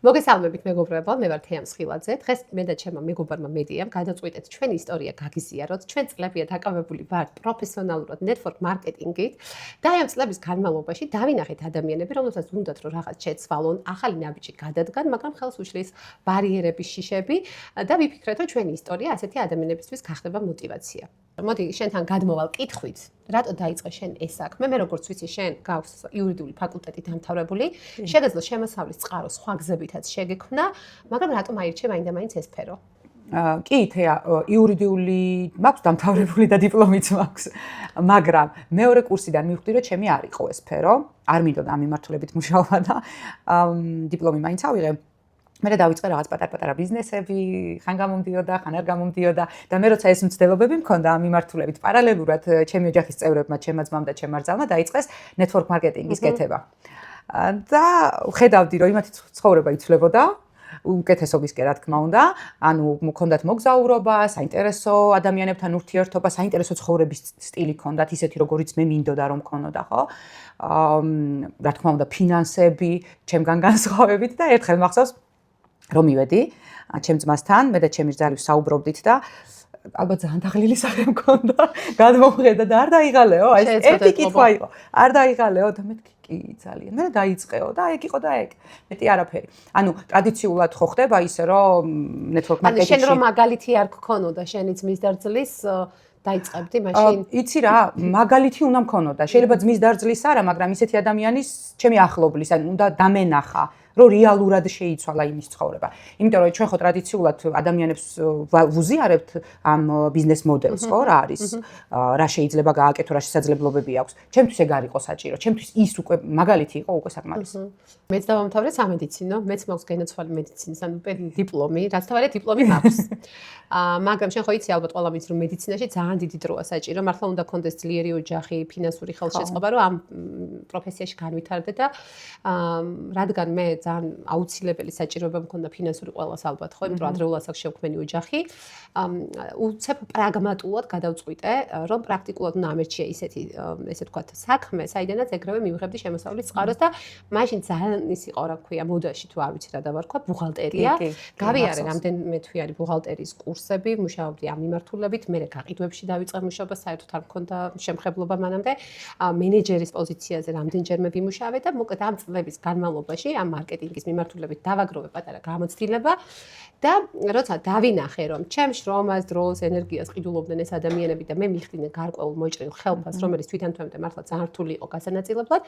მოგესალმებით მეგობრებო, მე ვარ თეამ სხილაძე. დღეს მე და ჩემმა მეგობარმა მედიამ გადაწყვიტეთ ჩვენი ისტორია გაგიზიაროთ. ჩვენ წლებია დაკავებული ვართ პროფესიონალურად network marketing-ით და ამ წლების განმავლობაში დავინახეთ ადამიანები, რომელთაც უნდათ რომ რაღაც შეცვალონ, ახალი ნაბიჯი გადადგან, მაგრამ ხელს უშლის ბარიერების შიშები და ვიფიქრეთ რომ ჩვენი ისტორია ასეთი ადამიანებისთვის გახდება мотиваცია. მოდი შენთან გადმოვალ კითხვით, რატო დაიწყე შენ ეს საქმე? მე როგორც ვიცი, შენ გაქვს იურიდიული ფაკულტეტი დამთავრებული, შეგეძლო შემოსავლის წყარო სხვა გზებითაც შეგექმნა, მაგრამ რატომ აირჩე მაინდა-მაინც ეს სფერო? კი, თეა, იურიდიული მაქვს დამთავრებული და დიპლომიც მაქვს, მაგრამ მეორე კურსიდან მივხვდი, რომ ჩემი არ იყო ეს სფერო, არ მინდოდა ამ მიმართულებით მუშაობა და დიპლომი მაინც ავიღე. მე დავიწყე რაღაც პატარ-პატარა ბიზნესები, ხან გამომდიოდა, ხან არ გამომდიოდა და მე როცა ეს მცდელობები მქონდა ამ მიმართულებით პარალელურად ჩემი ოჯახის წევრებმა, ჩემმა ძმამ და ჩემმა რძალმა დაიწყეს network marketing-ის კეთება. და ხედავდი, რომ იმათი ცხოვრება იცვლებოდა, უკეთესობისკენ რა თქმა უნდა, ანუ მქონდათ მოგზაურობა, საინტერესო ადამიანებთან ურთიერთობა, საინტერესო ცხოვრების სტილი ჰქონდათ, ისეთი როგორიც მე მინდოდა რომ მქონოდა, ხო? რა თქმა უნდა, ფინანსები, ჩემგან განსხვავებით და ერთხელ მახსოვს რომ მივედი ჩემ ძმასთან, მე და ჩემი რძალი ვსაუბრობდით და ალბათ ძალიან დაღლილი სახე მქონდა, გადმომხედა და არ დაიღალეო, აი ერთი კითხვა იყო, არ დაიღალეო და მეთქი კი ძალიან. მე დაიწყეო და ეგ იყო და ეგ. მეტი არაფერი. ანუ ტრადიციულად ხო ხდება ისე რომ network marketing-ში. ანუ შენ რომ მაგალითი არ გქონოდა შენი ძმის და რძლის დაიწყებდი მაშინ? იცი რა, მაგალითი უნდა მქონოდა. შეიძლება ძმის და რძლის არა, მაგრამ ისეთი ადამიანის ჩემი ახლობლის, ანუ უნდა დამენახა. რომ რეალურად შეიცვალა იმის ცხოვრება. იმიტომ რომ ჩვენ ხო ტრადიციულად ადამიანებს ვუზიარებთ ამ ბიზნეს მოდელს, ხო, რა არის, რა შეიძლება გააკეთო, რა შესაძლებლობები აქვს. ჩემთვის ეგ არ იყო საჭირო. ჩემთვის ის უკვე მაგალითი იყო უკვე საკმარის. მეც დავამთავრე სამედიცინო, მეც მაქვს განათლებული მედიცინის, ანუ დიპლომი, რაც თავარია დიპლომი მაქვს. მაგრამ შენ ხო იცი ალბათ ყველა მის რომ მედიცინაში ძალიან დიდი დროა საჭირო, მართლა უნდა კონდეს ძლიერი ოჯახი, ფინანსური ხელშეწყობა, რომ ამ პროფესიაში განვითარდე და რადგან მე ძალიან აუცილებელი საჭიროება მქონდა ფინანსური ყველას ალბათ, ხო, იმიტომ რომ ადრეულად აქვს შევქმენი ოჯახი. უცებ პრაგმატულად გადავწყვიტე, რომ პრაქტიკულად უნდა ამერჩიე ესე ვთქვათ, საქმე, საიდანაც ეგრევე მივიღებდი შემოსავლის წყაროს და მაშინ ძალიან ის იყო, რა ქვია, მოდაში თუ არ ვიცი რა დავარქვა, ბუღალტერია. გავიარე რამდენიმე თვიანი ბუღალტერიის კურსები, მუშაობდი ამ მიმართულებით, მე გაყიდვებში დავიწყე მუშაობა, საერთოდ არ მქონდა შემხებლობა მანამდე. მენეჯერის პოზიციაზე რამდენჯერმე ვიმუშავე და მოკლედ ამ წლების განმავლობაში ამ მარკეტინგის მიმართულებით დავაგროვე პატარა გამოცდილება და როცა დავინახე, რომ ჩემ შრომას, დროს, ენერგიას ყიდულობდნენ ეს ადამიანები და მე მიხდინე გარკვეულ მოჭრილ ხელფას, რომელიც თვითონ-თვემდე მართლა ძალიან რთული იყო გასანაწილებლად,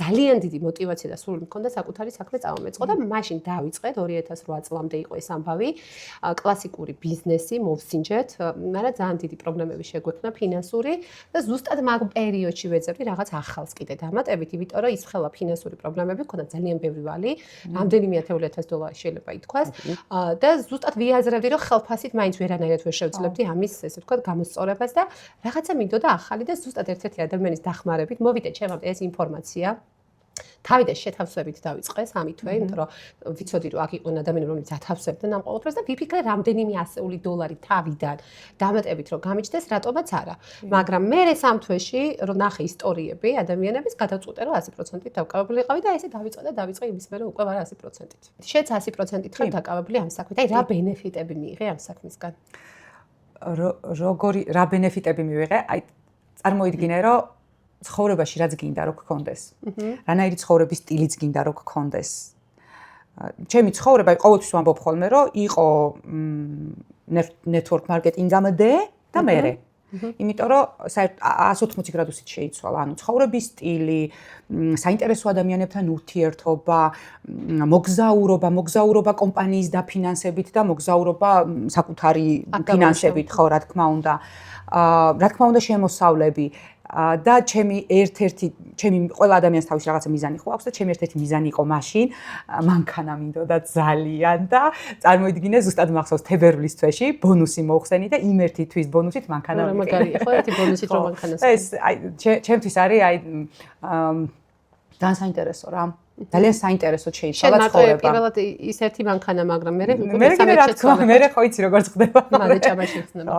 ძალიან დიდი мотиваცია და სული მქონდა საკუთარი საქმე წავამეწყო და მაშინ დავიწყეთ 2008 წლამდე იყო ეს ამბავი, კლასიკური ბიზნესი მოვსინჯეთ, მაგრამ ძალიან დიდი პრობლემები შეგვექნა ფინანსური და ზუსტად მაგ პერიოდში ვეძებდი რაღაც ახალს კიდე დამატებით, იმიტომ რომ ის ხელა ფინანსური პრობლემები მქონდა ძალიან ბევრი ვალი, რამდენიმე $10,000 შეიძლება ითქვას და ზუსტად ვიაზრებდი რომ ხელფასით მაინც ვერანაირად ვერ შევძლებდი ამის ესე ვთქვათ გამოსწორებას და რაღაცა მინდოდა ახალი და ზუსტად ერთ-ერთი ადამიანის დახმარებით მოვიდე ჩემამდე ეს ინფორმაცია თავიდან შეთავსებით დავიწყეს ამითვე, იმიტომ რომ ვიცოდი რომ აქ იყვნენ ადამიანები, რომლებიც ათავსებდნენ ამ ყოველდღეს და ვიფიქრე რამდენიმე $100 თავიდან დამატებით რომ გამიჩნდეს, რატომაც არა. მაგრამ მე სამ თვეში რომ ნახე ისტორიები ადამიანების გადავწყვიტე რომ 100%-ით დავკავებული ვიყავი და ესე დავიწყე იმის მერე უკვე ვარ 100%-ით. შეც 100%-ით ხარ დაკავებული ამ საქმით. აი რა ბენეფიტები მიიღე ამ საქმისგან? როგორი რა ბენეფიტები მივიღე? აი წარმოიდგინე რომ ცხოვრებაში რაც გინდა რომ გქონდეს. რანაირი ცხოვრების სტილიც გინდა რომ გქონდეს. ჩემი ცხოვრება ყოველთვის ვამბობ ხოლმე რომ იყო network marketing-ამდე და მერე. იმიტომ რომ 180 გრადუსით შეიცვალა, ანუ ცხოვრების სტილი, საინტერესო ადამიანებთან ურთიერთობა, მოგზაურობა კომპანიის დაფინანსებით და მოგზაურობა საკუთარი ფინანსებით, ხო, რა თქმა უნდა. რა თქმა უნდა შემოსავლები და ჩემი ყველა ადამიანს თავის რაღაცა მიზანი ხო აქვს და ჩემი ერთ-ერთი მიზანი იყო მაშინ მანქანა მინდოდა ძალიან და წარმოიდგინე ზუსტად მახსოვს თებერვლის თვეში ბონუსი მოხსენი და იმ ერთი თვის ბონუსით მანქანა მიყიდა. მაგარია ხო ერთი ბონუსით რომ მანქანას. ეს ჩემთვის არის აი ძალიან საინტერესო რა. ძალიან საინტერესოდ შენ შეიცვალა მარტო ცხოვრება. პირველად ის ერთი მანქანა, მაგრამ მე მე რა თქმა უნდა, მე ხო იცი როგორ ხდება. მალე ჭამაში ხსნება.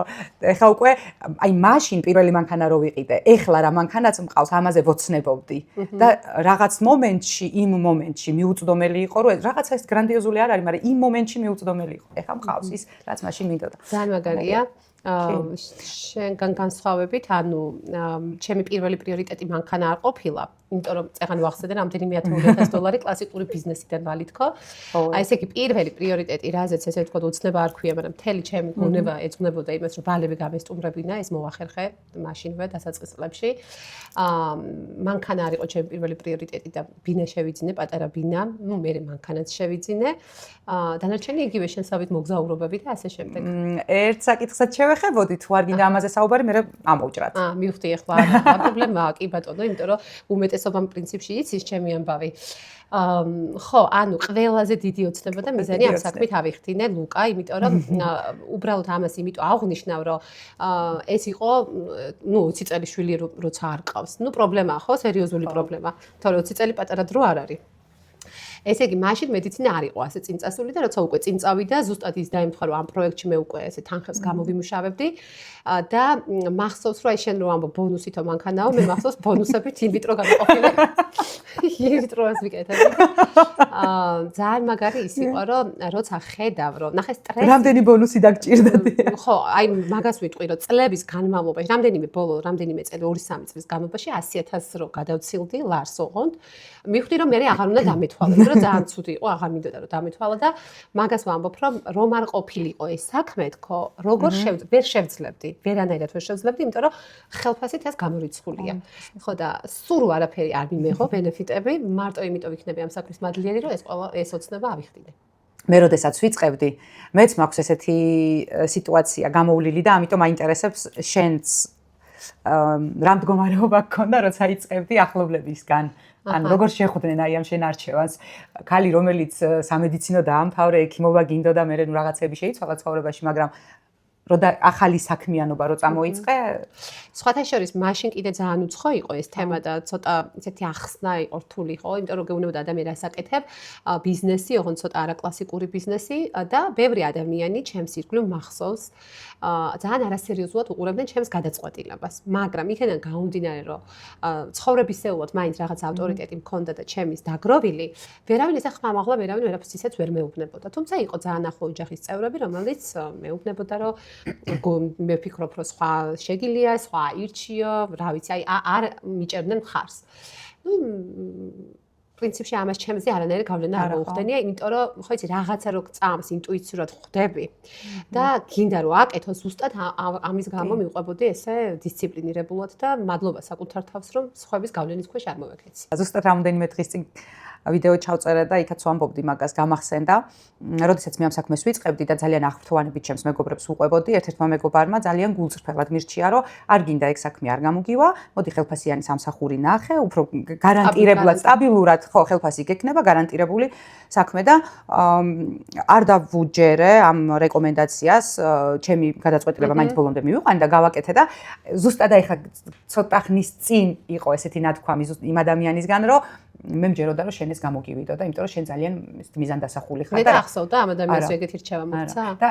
ეხლა უკვე აი მაშინ პირველი მანქანა რო ვიყიდე, ეხლა რა მანქანაც მყავს, ამაზე ვოცნებობდი და რაღაც მომენტში, იმ მომენტში მიუწვდომელი იყო, რომ რაღაცა ეს გრანდიოზული არ არის, მაგრამ იმ მომენტში მიუწვდომელი იყო. ეხლა მყავს ის, რაც მაშინ მინდოდა. ძალიან მაგარია. შენგან განსხვავებით, ანუ ჩემი პირველი პრიორიტეტი მანქანა არ ყოფილა, იმიტომ რომ წეგან ვახსენე რამდენიმე $100,000 კლასიკური ბიზნესიდან ვალითქო. აი ესე იგი პირველი პრიორიტეტი, რაზეც ესე ვთქვათ, უცნება არ ქვია, მაგრამ მთელი ჩემი გონება ეძღვნებოდა იმას, რომ ბალები გამესტუმრებინა, ეს მოვახერხე მაშინვე დასაწყის წლებში. მანქანა არ იყო ჩემი პირველი პრიორიტეტი და ბინა შევიძინე, პატარა ბინა, ნუ მე მანქანაც შევიძინე. დანარჩენი იგივე შენსავით მოგზაურობები და ასე შემდეგ. ერთ საკითხსაც შევეხებოდი, თუ არ გინდა ამაზე საუბარი, მე ამოვჭრათ. მივხვდი ახლა არ პრობლემაა, კი ბატონო, იმიტომ რომ უმეტესობამ პრინციპში იცის ჩემი ამბავი. ხო, ანუ ყველაზე დიდი ოცნება და მიზანი ამ საქმით ავიხდინე ლუკა, იმიტომ რომ უბრალოდ ამას იმიტომ აღვნიშნავ, რომ ეს იყო, 20 წელი შვილი როცა არ ყავს. პრობლემაა, ხო, სერიოზული პრობლემა. თორე 20 წელი პატარა დრო არ არის. ესე იგი, მაშინ მედიცინა არ იყო ასე წინწასული და როცა უკვე წინ წავიდა, ზუსტად ის დაემთხვა, რომ ამ პროექტში მე უკვე ესე თანხებს გამოვიმუშავებდი და მახსოვს, რომ აი შენ რო ამბობ ბონუსითო მანქანაო, მე მახსოვს ბონუსებით ინვიტრო გამოყოფილი. ინვიტროას ვიკეთებდი. ძალიან მაგარი ის იყო, რომ როცა ხედავ, რომ ნახე სტრესი რამდენი ბონუსი დაგჭირდადი? ხო, აი მაგას ვიტყვი, რომ წლების განმავლობაში, რამდენიმე წელი, 2-3 წლის განმავლობაში 100,000 რო გადავცილდი ლარს ოღონდ, მივხვდი, რომ მე აღარ უნდა დამეთვალო, რომ ძალიან ცუდი იყო, აღარ მინდოდა რომ დამეთვალო და მაგას ვამბობ, რომ არ ყოფილიყო ეს საქმე, თქო, როგორ ვერ შევძლებდი, ვერანაირად ვერ შევძლებდი, იმიტომ რომ ხელფასით ეს გამორიცხულია. ხო და სულ არაფერი არ მიმეღო ბენეფიტები, მარტო იმიტომ ვიქნები ამ საქმის მადლიერი, რომ ეს ოცნება ავიხდინე. მე როდესაც ვიწყებდი, მეც მაქვს ესეთი სიტუაცია გამოვლილი და ამიტომ მაინტერესებს შენც რა მდგომარეობა გქონდა, როცა იწყებდი ახლობლებისგან. ან როგორ შეხვდნენ აი ამ შენ არჩევანს? ქალი, რომელიც სამედიცინო დაამთავრე, ექიმობა გინდოდა, მე ნუ რაღაცები შეიცვალა ცხოვრებაში, მაგრამ როდა ახალი საქმიანობა რო წამოიწყე? სხვათა შორის მაშინ კიდე ძალიან უცხო იყო ეს თემა და ცოტა ისეთი ახსნა იყო რთული ხო, იმიტომ რომ გეუბნებოდა ადამიანი რას აკეთებ, ბიზნესი, ოღონდ ცოტა არაკლასიკური ბიზნესი და ბევრი ადამიანი ჩემს ირგვლივ მახსოვს ძალიან არასერიოზულად უყურებდნენ ჩემს გადაწყვეტილებას, მაგრამ იქიდან გამომდინარე, რომ ცხოვრებისეულად მაინც რაღაც ავტორიტეტი მქონდა და ჩემის დაგროვილი, ვერავინ ესე ხმამაღლა, ვერავინ ვერაფერს ისეც ვერ მეუბნებოდა. თუმცა იყო ძალიან ახლო ოჯახის წევრები, რომელიც მეუბნებოდა, რომ მე ვფიქრობ, რომ სხვა შეგილია, სხვა ირჩიო, რა ვიცი, აი არ მიჭერდნენ მხარს. პრინციპში ამას ჩემზე არანაირი გავლენა არ მოუხდენია, იმიტომ რომ ხო იცი, რაღაცა რო წამს ინტუიციურად ხვდები და გინდა რომ აკეთო ზუსტად ამის გამო მივყვებოდი ესე დისციპლინირებულად და მადლობა საკუთარ თავს, რომ სხვების გავლენის ქვეშ არ მოვექეცი. ზუსტად რამდენიმე დღის წინ ვიდეო ჩავწერე და იქაც ვამბობდი მაგას, გამახსენდა. როდესაც მე ამ საქმეს ვიწყებდი და ძალიან ახლოვანებით ჩემს მეგობრებს ვუყვებოდი, ერთ-ერთმა მეგობარმა ძალიან გულწრფელად მირჩია, რომ არ გინდა ეგ საქმე არ გამოგივა, მოდი ხელფასიანი სამსახური ნახე, უფრო გარანტირებულად, სტაბილურად, ხო, ხელფასი გექნება, გარანტირებული საქმე და არ დავუჯერე ამ რეკომენდაციას, ჩემი გადაწყვეტილება მაინც ბოლომდე მივიყვანი და გავაკეთე და ზუსტად აი ხა ცოტა ხნის წინ იყო ესეთი ნათქვამი იმ ადამიანისგან, რომ მე მჯეროდა რომ შენ ეს გამოგივიდო და იმიტომ რომ შენ ძალიან მიზანდასახული ხარ და მე დახსოვდა ამ ადამიანს ეგეთი რჩევა მოცა და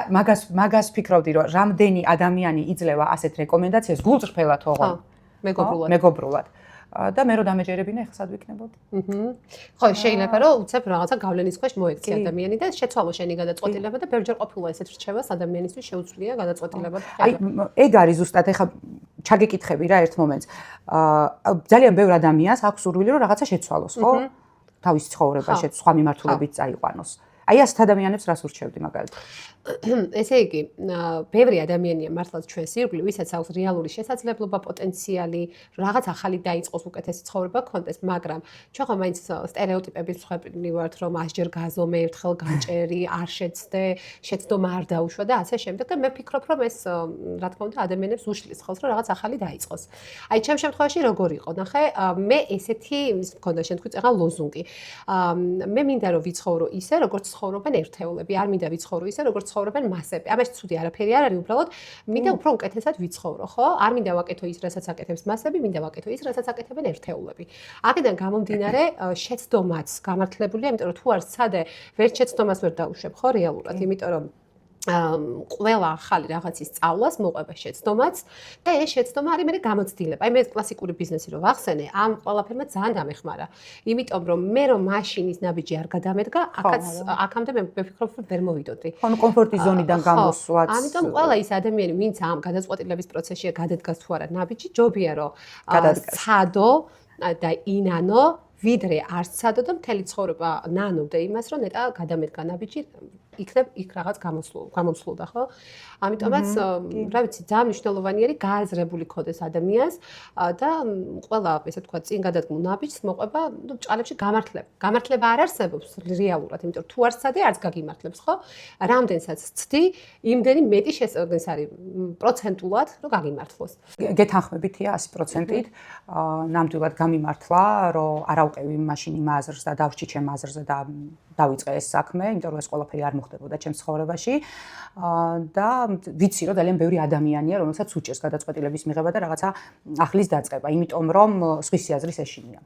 მაგას ვფიქრობდი რომ რამდენი ადამიანი იძლევა ასეთ რეკომენდაციას გულწრფელად ოღონდ მეგობრულად და მე რო დამეჯერებინა ეხლა სად ვიქნებოდი? ხო, შეიძლება რომ უცებ რაღაცა გავლენის ქვეშ მოექცი ადამიანი და შეცვალო შენი გადაწყვეტილება და ბევრჯერ ყოფილა ესეთ რჩევას ადამიანისთვის შეუძლია გადაწყვეტილება. აი ეგ არის ზუსტად ეხლა ჩაგეკითხები რა ერთ მომენტს. ძალიან ბევრ ადამიანს აქვს სურვილი რომ რაღაცა შეცვალოს, ხო? თავის ცხოვრებაში სხვა მიმართულებით წაიყვანოს. აი ასეთ ადამიანებს რას ურჩევდი მაგალითად? ესე იგი, ბევრი ადამიანია მართლაც ჩვენს ირგვლივ, ვისაც აქვს რეალური შესაძლებლობა, პოტენციალი, რაღაც ახალი დაიწყოს, უკეთესი ცხოვრება გქონდეს, მაგრამ ჩვენ ხომ მაინც სტერეოტიპების მსხვერპლი ვართ, რომ ასჯერ გაზომე, ერთხელ გაჭერი, არ შეცდე, შეცდომა არ დაუშვა და ასე შემდეგ და მე ვფიქრობ, რომ ეს რა თქმა უნდა ადამიანებს უშლის ხელს, რომ რაღაც ახალი დაიწყოს. აი ჩემ შემთხვევაში როგორ იყო? ნახე, მე ესეთი მქონდა შენ თქვი წეგან ლოზუნგი. მე მინდა რომ ვიცხოვრო ისე, როგორც ცხოვრობენ ერთეულები, არ მინდა ვიცხოვრო ისე, როგორც ცხოვრობენ მასები. ამაში ცუდი არაფერი არ არის, უბრალოდ მინდა უფრო უკეთესად ვიცხოვრო, ხო? არ მინდა ვაკეთო ის, რასაც აკეთებს მასები, მინდა ვაკეთო ის, რასაც აკეთებენ ერთეულები. აქედან გამომდინარე, შეცდომაც გამართლებულია, იმიტომ რომ თუ არ სცადე, ვერ შეცდომას ვერ დაუშვებ, ხო, რეალურად, იმიტომ რომ ყველა ახალი რაღაცის სწავლას მოყვება შეცდომაც და ეს შეცდომა არის მე გამოცდილება. აი მე კლასიკური ბიზნესი რო ვახსენე, ამ ყველაფერმა ძალიან დამეხმარა. იმიტომ რომ მე რომ მაშინის ნაბიჯი არ გადამედგა, აქამდე მე ვფიქრობ რომ ვერ მოვიდოდი. ხო, კომფორტის ზონიდან გამოსვლაც. ამიტომ ყველა ის ადამიანი, ვინც ამ გადაწყვეტილების პროცესშია გადადგას თუ არა ნაბიჯი, ჯობია რომ სცადო და ინანო ვიდრე არ სცადო და მთელი ცხოვრება ნანობდა იმას, რომ ნეტა გადამედგა ნაბიჯი, იქნებ იქ რაღაც გამომსვლოდა, ხო? ამიტომაც, რა ვიცი, ძალიან მნიშვნელოვანი არის გააზრებული ქოდეს ადამიანს და ყველა, ესე ვთქვათ, წინ გადადგმულ ნაბიჯს მოყვება, ნუ ჭალებში გამართლება. გამართლება არ არსებობს რეალურად, იმიტომ რომ თუ არ სცადე, არც გაგიმართლებს, ხო? რამდენსაც ცდი, იმდენი მეტი შესაძლოა არის პროცენტულად, რომ გაგიმართლოს. გეთანხმებითია 100%-ით. ნამდვილად გამიმართლა, რომ არავყევი მაშინ იმ აზრს და დავრჩი ჩემ აზრზე და დავიწყე ეს საქმე, იმიტომ რომ ეს ყველაფერი არ მოხდებოდა ჩემს ცხოვრებაში და ვიცი რომ ძალიან ბევრი ადამიანია, რომელსაც უჭირს გადაწყვეტილების მიღება და რაღაცა ახლის დაწყება, იმიტომ რომ სხვისი აზრის ეშინია.